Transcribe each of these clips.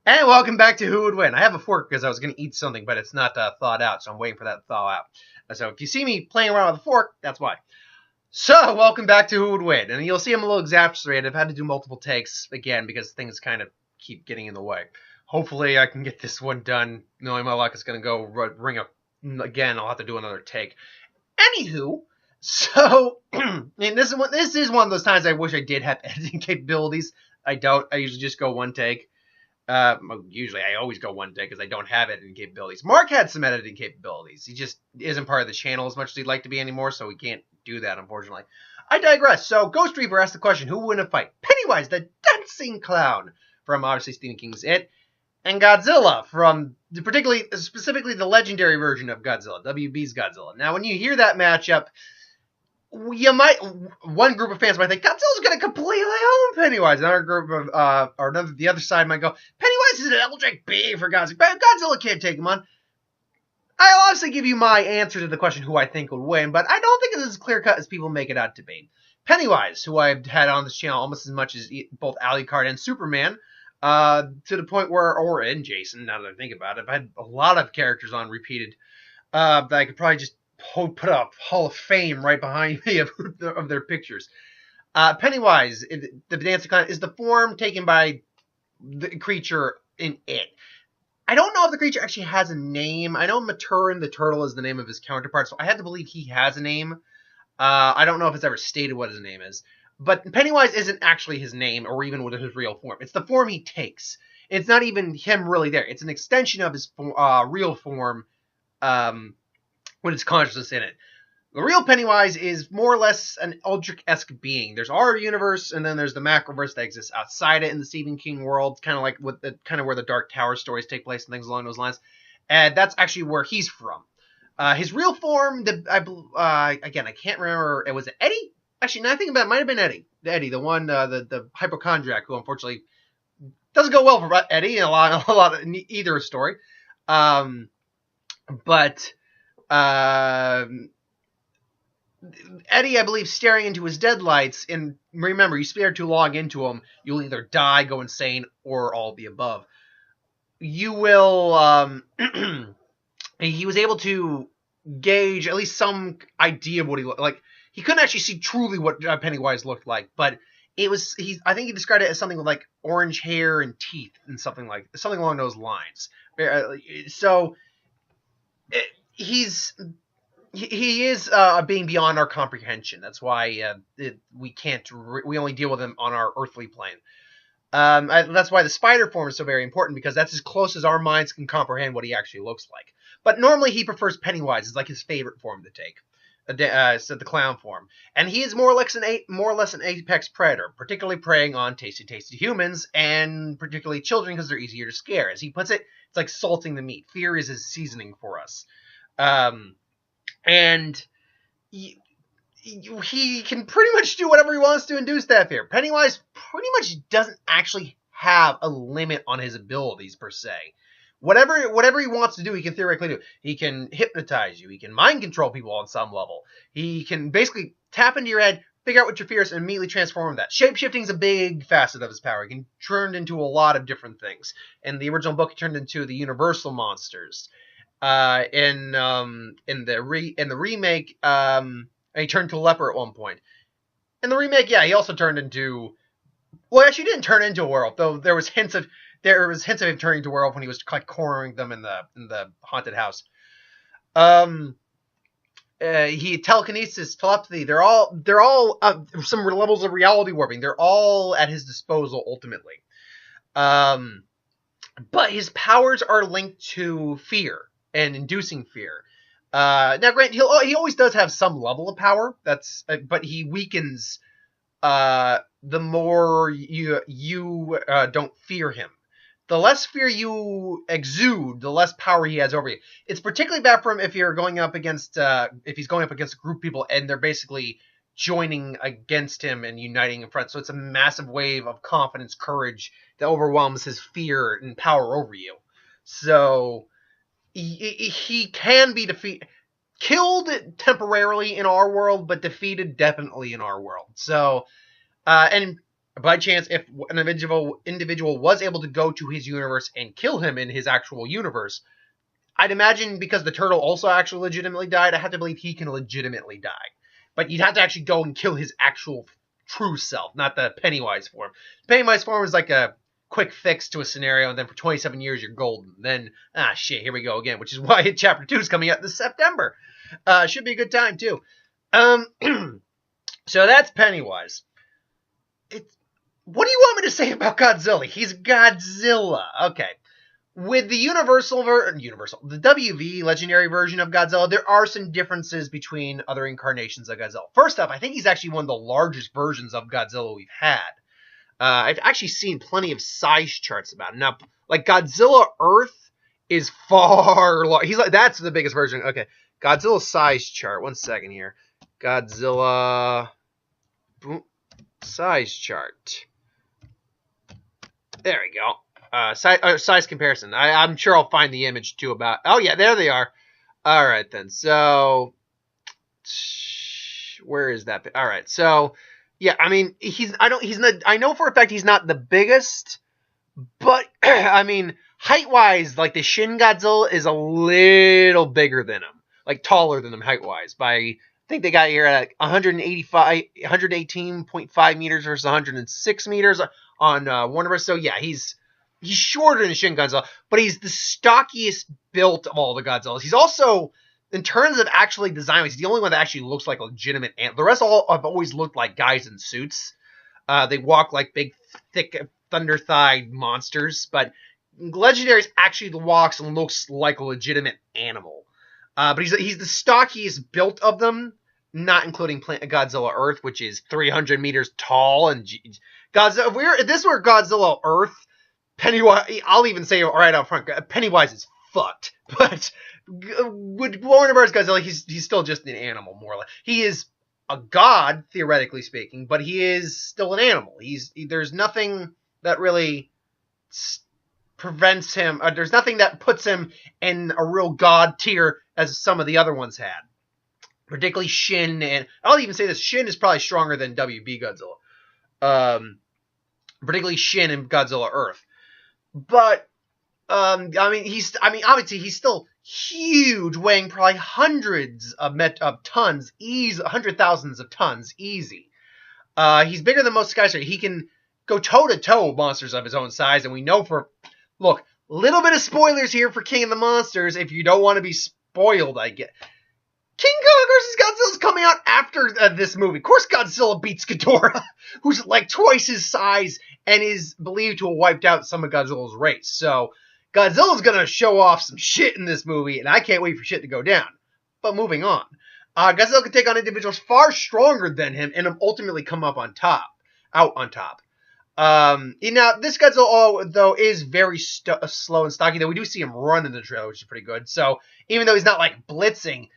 And welcome back to Who Would Win. I have a fork because I was going to eat something, but it's not thawed out, so I'm waiting for that to thaw out. So if you see me playing around with a fork, that's why. So, welcome back to Who Would Win. And you'll see I'm a little exasperated. I've had to do multiple takes, again, because things kind of keep getting in the way. Hopefully I can get this one done. Knowing my luck, it's going to go ring up again. I'll have to do another take. Anywho, so, and this is one of those times I wish I did have editing capabilities. I don't. I usually just go one take. Usually I always go one day because I don't have editing capabilities. Mark had some editing capabilities. He just isn't part of the channel as much as he'd like to be anymore, so we can't do that, unfortunately. I digress. So, Ghost Reaper asked the question, who would win a fight? Pennywise, the dancing clown, from obviously Stephen King's It, and Godzilla, from specifically the legendary version of Godzilla, WB's Godzilla. Now, when you hear that matchup, one group of fans might think Godzilla's going to completely own Pennywise. Another group of, the other side might go, Pennywise is an eldritch being for Godzilla. Godzilla can't take him on. I'll obviously give you my answer to the question who I think would win, but I don't think it's as clear cut as people make it out to be. Pennywise, who I've had on this channel almost as much as both Alucard and Superman, to the point where, and Jason, now that I think about it, I've had a lot of characters on repeated that I could probably just put a Hall of Fame right behind me of their pictures. Pennywise, the dancing clown, is the form taken by the creature in It. I don't know if the creature actually has a name. I know Maturin the turtle is the name of his counterpart, so I had to believe he has a name. I don't know if it's ever stated what his name is. But Pennywise isn't actually his name or even with his real form. It's the form he takes. It's not even him really there. It's an extension of his real form with its consciousness in it. The real Pennywise is more or less an Eldritch-esque being. There's our universe, and then there's the macroverse that exists outside it in the Stephen King world, kind of like where the Dark Tower stories take place and things along those lines. And that's actually where he's from. His real form, again, I can't remember. It was Eddie. Actually, now I think about it, might have been Eddie. The one, the hypochondriac, who unfortunately doesn't go well for Eddie in a lot of either story. Eddie, I believe, staring into his deadlights, and remember, you stare too long into him, you'll either die, go insane, or all the above. You will, he was able to gauge at least some idea of what he looked like. He couldn't actually see truly what Pennywise looked like, but I think he described it as something with like orange hair and teeth and something along those lines. So, he is being beyond our comprehension. That's why we only deal with him on our earthly plane. That's why the spider form is so very important, because that's as close as our minds can comprehend what he actually looks like. But normally he prefers Pennywise. It's like his favorite form to take. So the clown form. And he is more or less an apex predator, particularly preying on tasty humans, and particularly children because they're easier to scare. As he puts it, it's like salting the meat. Fear is his seasoning for us. And he can pretty much do whatever he wants to induce that fear. Pennywise pretty much doesn't actually have a limit on his abilities, per se. Whatever he wants to do, he can theoretically do. He can hypnotize you. He can mind control people on some level. He can basically tap into your head, figure out what your fear is, and immediately transform that. Shape-shifting is a big facet of his power. He can turn into a lot of different things. In the original book, he turned into the Universal monsters. In the remake, he turned to a leper at one point. In the remake, yeah, he also turned into. Well, actually, he didn't turn into a werewolf, though. There was hints of him turning into a werewolf when he was like cornering them in the haunted house. He telekinesis, telepathy. They're all some levels of reality warping. They're all at his disposal ultimately. But his powers are linked to fear and inducing fear. Now, granted, he always does have some level of power. But he weakens the more you don't fear him. The less fear you exude, the less power he has over you. It's particularly bad for him if you're going up against if he's going up against a group of people and they're basically joining against him and uniting in front. So it's a massive wave of confidence, courage that overwhelms his fear and power over you. So he can be killed temporarily in our world, but defeated definitely in our world. So, and by chance, if an individual was able to go to his universe and kill him in his actual universe, I'd imagine because the turtle also actually legitimately died, I have to believe he can legitimately die. But you'd have to actually go and kill his actual true self, not the Pennywise form. The Pennywise form is like a quick fix to a scenario, and then for 27 years you're golden. Then, shit, here we go again, which is why Chapter 2 is coming out this September. Should be a good time, too. So that's Pennywise. What do you want me to say about Godzilla? He's Godzilla. Okay. With the the WV legendary version of Godzilla, there are some differences between other incarnations of Godzilla. First up, I think he's actually one of the largest versions of Godzilla we've had. I've actually seen plenty of size charts about it. Now, like Godzilla Earth is far larger. He's like, that's the biggest version. Okay, Godzilla size chart. 1 second here. Godzilla size chart. There we go. Size comparison. I'm sure I'll find the image too about. Oh yeah, there they are. All right then. So where is that? All right. So yeah, I mean I know for a fact he's not the biggest, but I mean height wise, like the Shin Godzilla is a little bigger than him, like taller than him height wise. I think they got here at 118.5 meters versus 106 meters on Warner. So yeah, he's shorter than Shin Godzilla, but he's the stockiest built of all the Godzillas. He's also, in terms of actually design, he's the only one that actually looks like a legitimate ant. The rest all have always looked like guys in suits. They walk like big, thick, thunder-thighed monsters, but Legendary's actually walks and looks like a legitimate animal. But he's the stockiest built of them, not including Godzilla Earth, which is 300 meters tall. And Godzilla, if this were Godzilla Earth, Pennywise, I'll even say right out front, Pennywise is fucked. But with Warner Bros. Godzilla, he's still just an animal, more or less. He is a god, theoretically speaking, but he is still an animal. There's nothing that really prevents him. There's nothing that puts him in a real god tier as some of the other ones had. Particularly Shin, and I'll even say this: Shin is probably stronger than WB Godzilla. Particularly Shin and Godzilla Earth. But obviously he's still huge, weighing probably hundreds of tons, hundred thousands of tons, easy. He's bigger than most skyscrapers. He can go toe to toe with monsters of his own size, and we know look, little bit of spoilers here for King of the Monsters. If you don't want to be spoiled, I get. King Kong vs. Godzilla's coming out after this movie. Of course Godzilla beats Ghidorah, who's like twice his size and is believed to have wiped out some of Godzilla's race. So Godzilla's going to show off some shit in this movie, and I can't wait for shit to go down. But moving on. Godzilla can take on individuals far stronger than him and ultimately come out on top. Now, this Godzilla, though, is very slow and stocky, though we do see him run in the trailer, which is pretty good. So even though he's not like blitzing,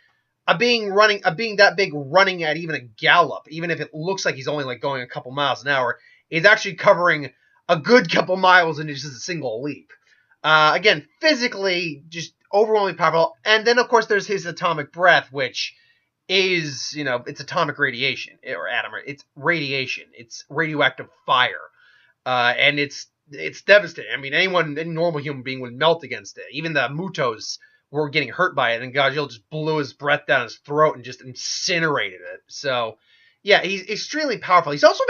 a being that big running at even a gallop, even if it looks like he's only like going a couple miles an hour, is actually covering a good couple miles in just a single leap. Again, physically, just overwhelmingly powerful. And then, of course, there's his atomic breath, which is, it's atomic radiation, it's radiation. It's radioactive fire. And it's devastating. I mean, any normal human being would melt against it. Even the Mutos were getting hurt by it, and Godzilla just blew his breath down his throat and just incinerated it. So, yeah, he's extremely powerful. He's also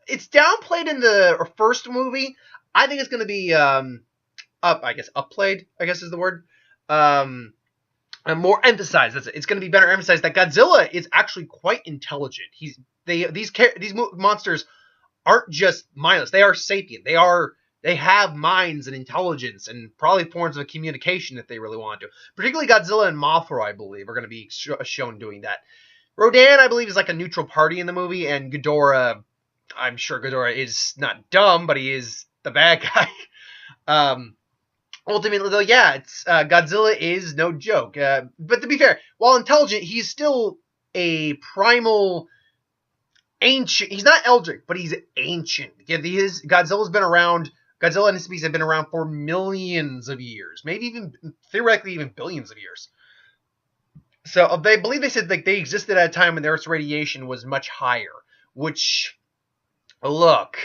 it's downplayed in the first movie. I think it's going to be upplayed, I guess is the word. And more emphasized. It's going to be better emphasized that Godzilla is actually quite intelligent. These monsters aren't just mindless. They are sapient. They have minds and intelligence and probably forms of communication if they really want to. Particularly Godzilla and Mothra, I believe, are going to be shown doing that. Rodan, I believe, is like a neutral party in the movie, and Ghidorah, I'm sure Ghidorah is not dumb, but he is the bad guy. Ultimately, though, yeah, Godzilla is no joke. But to be fair, while intelligent, he's still a primal, ancient. He's not Eldritch, but he's ancient. Godzilla's been around. Godzilla and his species have been around for millions of years, maybe even theoretically even billions of years. So they said like they existed at a time when the Earth's radiation was much higher, which Look,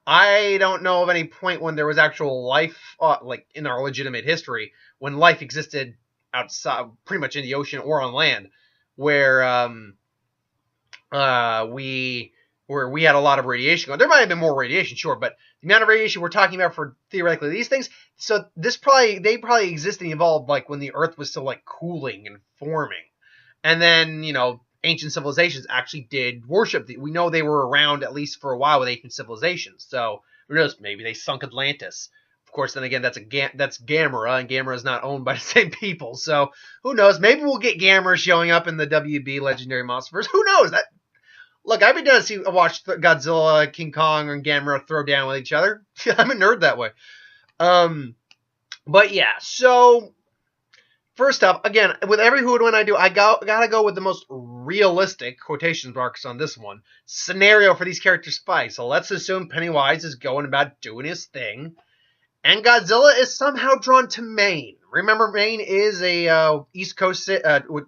I don't know of any point when there was actual life, like in our legitimate history, when life existed outside, pretty much in the ocean or on land, where we where we had a lot of radiation going. There might have been more radiation, sure, but the amount of radiation we're talking about for theoretically these things, so they probably exist and evolved like when the Earth was still like cooling and forming, and then ancient civilizations actually did worship. We know they were around at least for a while with ancient civilizations, so who knows? Maybe they sunk Atlantis. Of course, then again, that's Gamera, and Gamera is not owned by the same people, so who knows? Maybe we'll get Gamera showing up in the WB Legendary Monsterverse. Who knows? Look, I've been down to watch Godzilla, King Kong, and Gamera throw down with each other. I'm a nerd that way. But yeah, so first up, again, with every Who Would Win I do, I gotta go with the most realistic, quotation marks on this one, scenario for these characters to fight. So let's assume Pennywise is going about doing his thing, and Godzilla is somehow drawn to Maine. Remember, Maine is a East Coast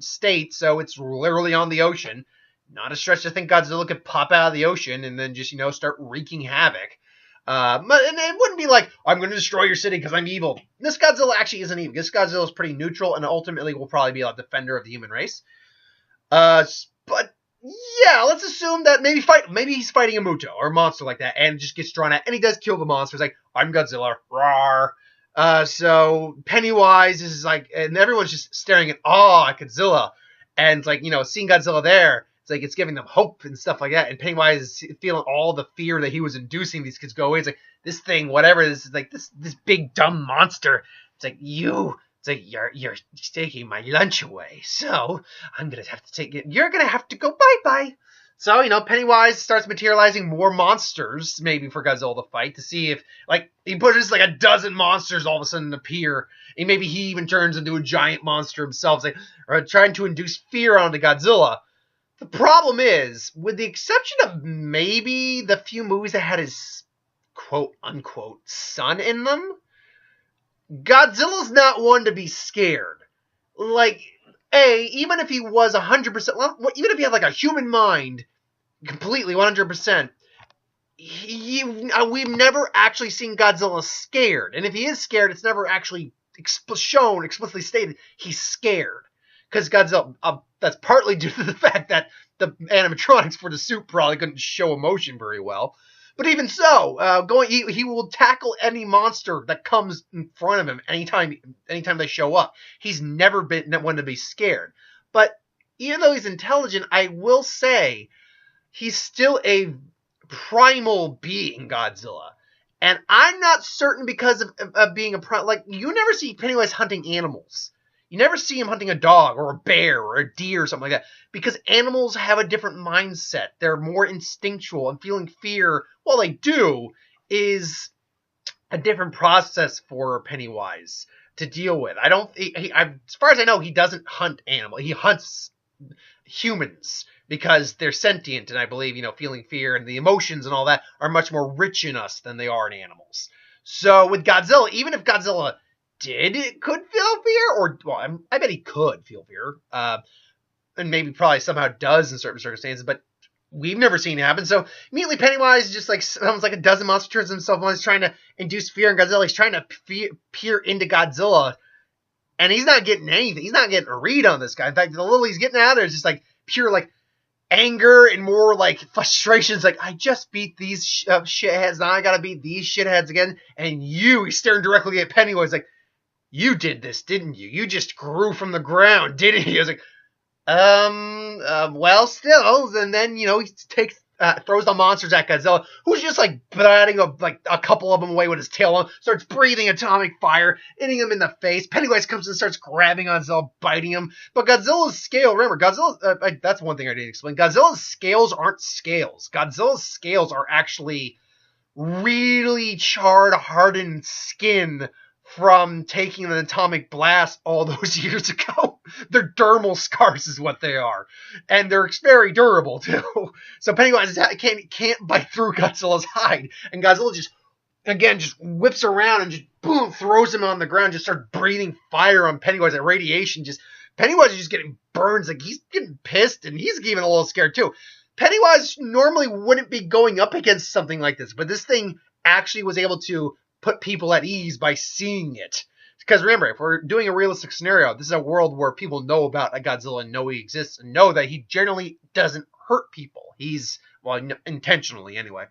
state, so it's literally on the ocean. Not a stretch to think Godzilla could pop out of the ocean and then just, start wreaking havoc. And it wouldn't be like, I'm going to destroy your city because I'm evil. This Godzilla actually isn't evil. This Godzilla is pretty neutral and ultimately will probably be a defender of the human race. But yeah, let's assume that maybe he's fighting a Muto or a monster like that and just gets drawn out. And he does kill the monster. It's like, I'm Godzilla. Rawr. So Pennywise is like, and everyone's just staring at awe at Godzilla. And it's like, seeing Godzilla there, it's like it's giving them hope and stuff like that. And Pennywise is feeling all the fear that he was inducing these kids go away. It's like, this thing, whatever, this is like this big dumb monster. It's like, you're taking my lunch away. So I'm going to have to take it. You're going to have to go bye-bye. So, Pennywise starts materializing more monsters, maybe for Godzilla to fight, to see if, like, he pushes like a dozen monsters all of a sudden appear. And maybe he even turns into a giant monster himself, like, or trying to induce fear onto Godzilla. The problem is, with the exception of maybe the few movies that had his quote-unquote son in them, Godzilla's not one to be scared. Like, even if he was 100%, even if he had like a human mind, completely 100%, we've never actually seen Godzilla scared. And if he is scared, it's never actually explicitly stated he's scared. Because Godzilla, that's partly due to the fact that the animatronics for the suit probably couldn't show emotion very well. But even so, he will tackle any monster that comes in front of him anytime they show up. He's never been one to be scared. But even though he's intelligent, I will say he's still a primal being, Godzilla. And I'm not certain because of being you never see Pennywise hunting animals. You never see him hunting a dog or a bear or a deer or something like that because animals have a different mindset. They're more instinctual, and feeling fear, while they do, is a different process for Pennywise to deal with. As far as I know, he doesn't hunt animals. He hunts humans because they're sentient, and I believe, feeling fear and the emotions and all that are much more rich in us than they are in animals. So with Godzilla, even if Godzilla could feel fear, I bet he could feel fear, and maybe probably somehow does in certain circumstances, but we've never seen it happen. So immediately Pennywise just like sounds like a dozen monster turns himself on. He's trying to induce fear in Godzilla. He's trying to peer into Godzilla, and he's not getting anything. He's not getting a read on this guy. In fact, the little he's getting out of there is just like pure like anger and more like frustrations. Like, I just beat these shitheads, now I gotta beat these shitheads again. And he's staring directly at Pennywise like, you did this, didn't you? You just grew from the ground, didn't you? I was like, well, still. And then, he throws the monsters at Godzilla, who's just like batting a couple of them away with his tail on, starts breathing atomic fire, hitting him in the face. Pennywise comes and starts grabbing Godzilla, biting him. But Godzilla's scale, remember, that's one thing I didn't explain. Godzilla's scales aren't scales. Godzilla's scales are actually really charred, hardened skin from taking an atomic blast all those years ago. They're dermal scars is what they are. And they're very durable, too. So Pennywise can't bite through Godzilla's hide. And Godzilla just whips around and just, boom, throws him on the ground, just starts breathing fire on Pennywise. That radiation Pennywise is just getting burns. Like, he's getting pissed, and he's even a little scared, too. Pennywise normally wouldn't be going up against something like this, but this thing actually was able to put people at ease by seeing it. Because remember, if we're doing a realistic scenario, this is a world where people know about a Godzilla and know he exists and know that he generally doesn't hurt people. He's, well, intentionally anyway.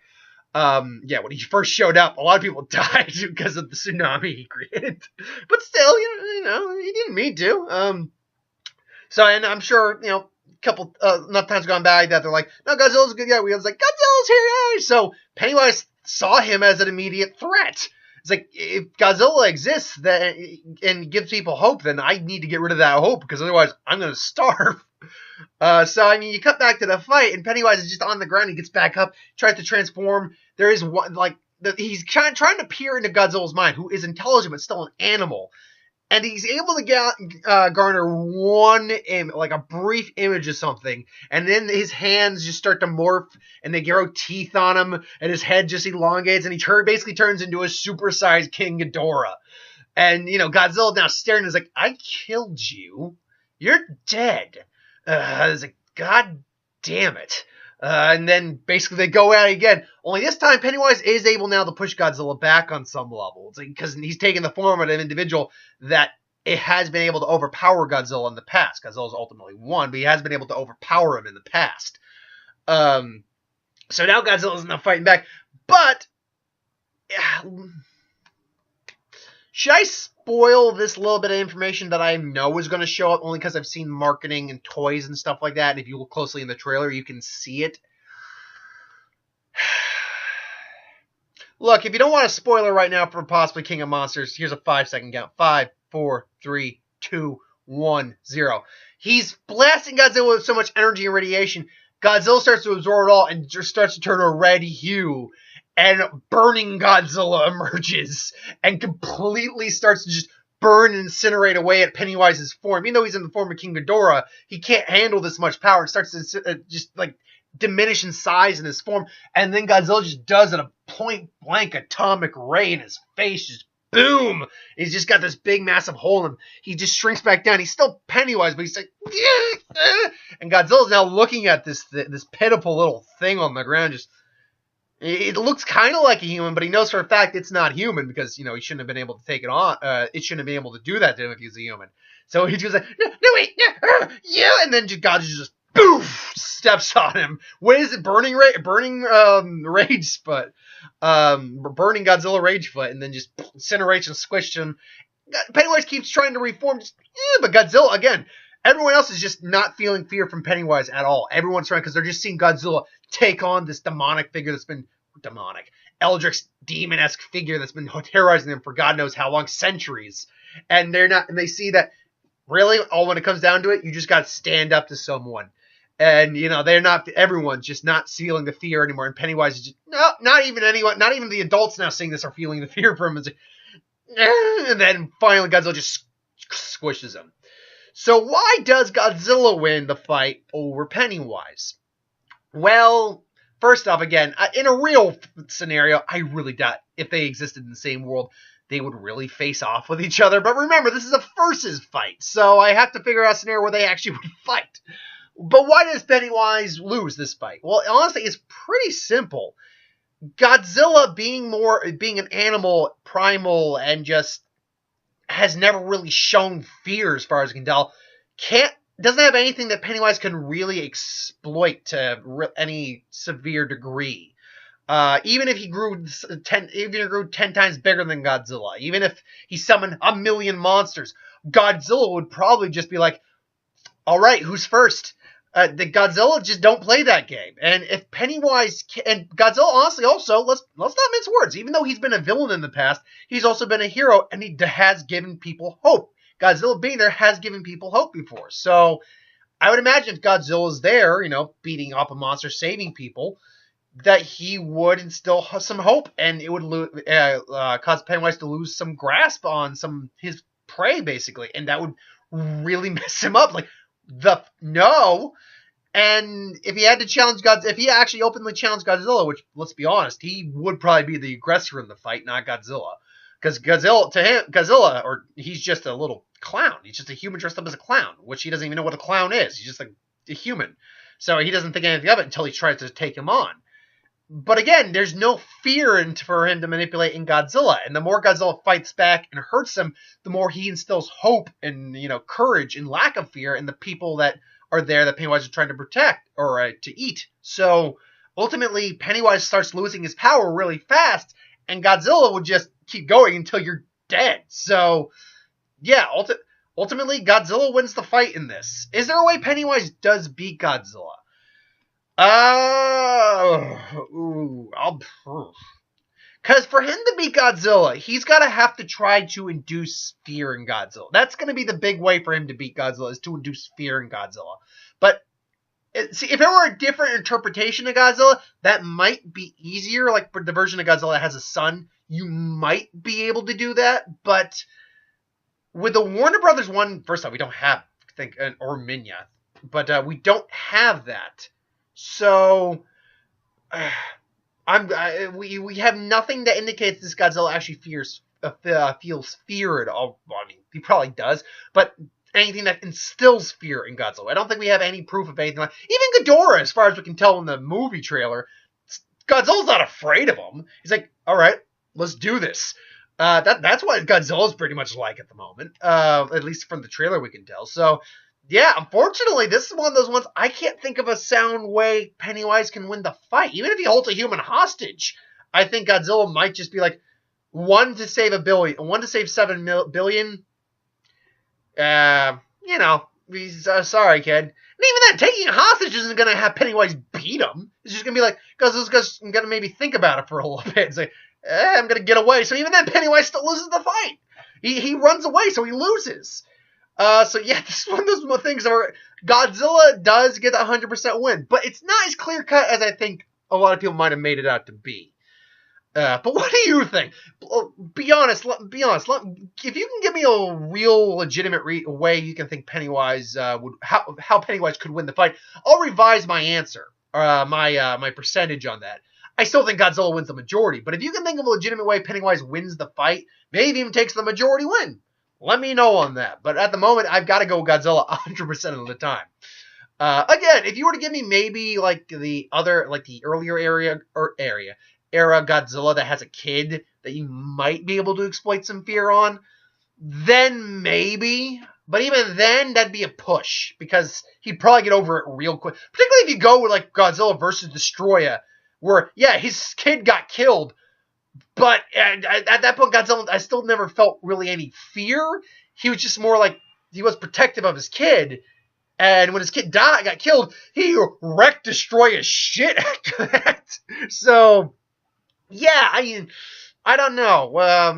When he first showed up, a lot of people died because of the tsunami he created. But still, he didn't mean to. And I'm sure, couple enough times gone by that they're like, no, Godzilla's a good guy. We was like, Godzilla's here, yay! So Pennywise saw him as an immediate threat. It's like, if Godzilla exists and gives people hope, then I need to get rid of that hope, because otherwise I'm going to starve. You cut back to the fight, and Pennywise is just on the ground. He gets back up, tries to transform. There is one, he's trying to peer into Godzilla's mind, who is intelligent but still an animal. And he's able to garner one image, a brief image of something, and then his hands just start to morph, and they grow teeth on him, and his head just elongates, and he basically turns into a supersized King Ghidorah. And, Godzilla now staring is like, I killed you. You're dead. It's like, God damn it. And then basically they go at it again. Only this time Pennywise is able now to push Godzilla back on some level. It's because he's taken the form of an individual that it has been able to overpower Godzilla in the past. Godzilla's ultimately won, but he has been able to overpower him in the past. So now Godzilla's not fighting back. But should I spoil this little bit of information that I know is going to show up only because I've seen marketing and toys and stuff like that? And if you look closely in the trailer, you can see it. Look, if you don't want a spoiler right now for possibly King of Monsters, here's a 5-second count. 5, 4, 3, 2, 1, 0. He's blasting Godzilla with so much energy and radiation, Godzilla starts to absorb it all and just starts to turn a red hue. And burning Godzilla emerges and completely starts to just burn and incinerate away at Pennywise's form. Even though he's in the form of King Ghidorah, he can't handle this much power. It starts to just diminish in size in his form. And then Godzilla just does a point-blank atomic ray in his face. Just boom! He's just got this big, massive hole in him. He just shrinks back down. He's still Pennywise, but he's like... And Godzilla's now looking at this pitiful little thing on the ground, just... It looks kind of like a human, but he knows for a fact it's not human because, he shouldn't have been able to take it on. It shouldn't have been able to do that to him if he was a human. So he's just like, no, wait, yeah, and then God just boof, steps on him. What is it? Burning rage foot. Burning Godzilla rage foot, and then just incinerates and squished him. Pennywise keeps trying to reform, but Godzilla, again, everyone else is just not feeling fear from Pennywise at all. Everyone's trying because they're just seeing Godzilla take on this demonic figure that's been Eldritch demon-esque figure that's been terrorizing them for God knows how long, centuries. And they see that really all when it comes down to it, you just got to stand up to someone. And everyone's just not feeling the fear anymore. And Pennywise is just not even anyone, not even the adults now seeing this are feeling the fear from him. It's like, and then finally Godzilla just squishes him. So why does Godzilla win the fight over Pennywise? Well, first off, again, in a real scenario, I really doubt if they existed in the same world, they would really face off with each other. But remember, this is a versus fight, so I have to figure out a scenario where they actually would fight. But why does Pennywise lose this fight? Well, honestly, it's pretty simple. Godzilla being an animal, primal, and just has never really shown fear as far as I can tell, doesn't have anything that Pennywise can really exploit to any severe degree. Even if he grew 10 times bigger than Godzilla, even if he summoned 1 million monsters, Godzilla would probably just be like, all right, who's first? The Godzilla just don't play that game. And if Pennywise and Godzilla, honestly, also let's not mince words. Even though he's been a villain in the past, he's also been a hero, and he has given people hope. Godzilla being there has given people hope before. So I would imagine if Godzilla's there, beating up a monster, saving people, that he would instill some hope, and it would cause Pennywise to lose some grasp on his prey, basically, and that would really mess him up. No. And if he had to challenge if he actually openly challenged Godzilla, which, let's be honest, he would probably be the aggressor in the fight, not Godzilla. Because Godzilla, or he's just a little clown. He's just a human dressed up as a clown, which he doesn't even know what a clown is. He's just a human. So he doesn't think anything of it until he tries to take him on. But again, there's no fear for him to manipulate in Godzilla. And the more Godzilla fights back and hurts him, the more he instills hope and, courage and lack of fear in the people that are there that Pennywise is trying to protect or to eat. So ultimately, Pennywise starts losing his power really fast, and Godzilla will just keep going until you're dead. So, yeah, ultimately, Godzilla wins the fight in this. Is there a way Pennywise does beat Godzilla? Because for him to beat Godzilla, he's got to have to try to induce fear in Godzilla. That's going to be the big way for him to beat Godzilla, is to induce fear in Godzilla. But, see, if there were a different interpretation of Godzilla, that might be easier. Like, for the version of Godzilla that has a son, you might be able to do that. But with the Warner Brothers one, first off, we don't have, or Minya. But we don't have that. So, we have nothing that indicates this Godzilla actually feels fear at all. Well, I mean, he probably does, but anything that instills fear in Godzilla. I don't think we have any proof of anything like. Even Ghidorah, as far as we can tell in the movie trailer, Godzilla's not afraid of him. He's like, all right, let's do this. That's what Godzilla's pretty much like at the moment, at least from the trailer we can tell. So. Yeah, unfortunately, this is one of those ones I can't think of a sound way Pennywise can win the fight. Even if he holds a human hostage, I think Godzilla might just be like, 1 to save 1 billion, 1 to save 7 billion. He's sorry, kid. And even then, taking a hostage isn't going to have Pennywise beat him. It's just going to be like, Godzilla's going to maybe think about it for a little bit and say, I'm going to get away. So even then, Pennywise still loses the fight. He runs away, so he loses. So yeah, this is one of those things where Godzilla does get a 100% win, but it's not as clear cut as I think a lot of people might have made it out to be. But what do you think? Be honest. If you can give me a real legitimate way you can think Pennywise how Pennywise could win the fight, I'll revise my answer, my percentage on that. I still think Godzilla wins the majority, but if you can think of a legitimate way Pennywise wins the fight, maybe even takes the majority win. Let me know on that. But at the moment, I've got to go Godzilla 100% of the time. Again, if you were to give me maybe like the earlier era Godzilla that has a kid that you might be able to exploit some fear on, then maybe. But even then, that'd be a push because he'd probably get over it real quick. Particularly if you go with like Godzilla versus Destroya, where yeah, his kid got killed. But at that point, Godzilla, I still never felt really any fear. He was just more like, he was protective of his kid. And when his kid got killed, he wrecked Destroyer's shit after that. So, yeah, I don't know.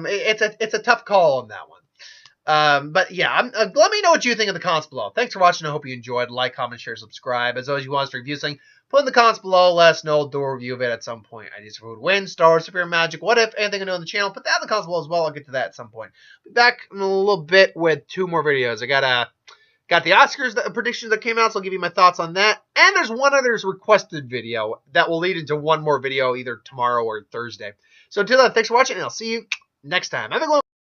It's a tough call on that one. But yeah, let me know what you think in the comments below. Thanks for watching. I hope you enjoyed. Like, comment, share, subscribe. As always, you want us to review something, put in the comments below. Let us know. Do a review of it at some point. Ideas for food, win, stars, severe magic, what if, anything new on the channel. Put that in the comments below as well. I'll get to that at some point. Be back in a little bit with 2 more videos. I got the Oscars predictions that came out, so I'll give you my thoughts on that. And there's one other requested video that will lead into one more video either tomorrow or Thursday. So until then, thanks for watching, and I'll see you next time. Have a good one.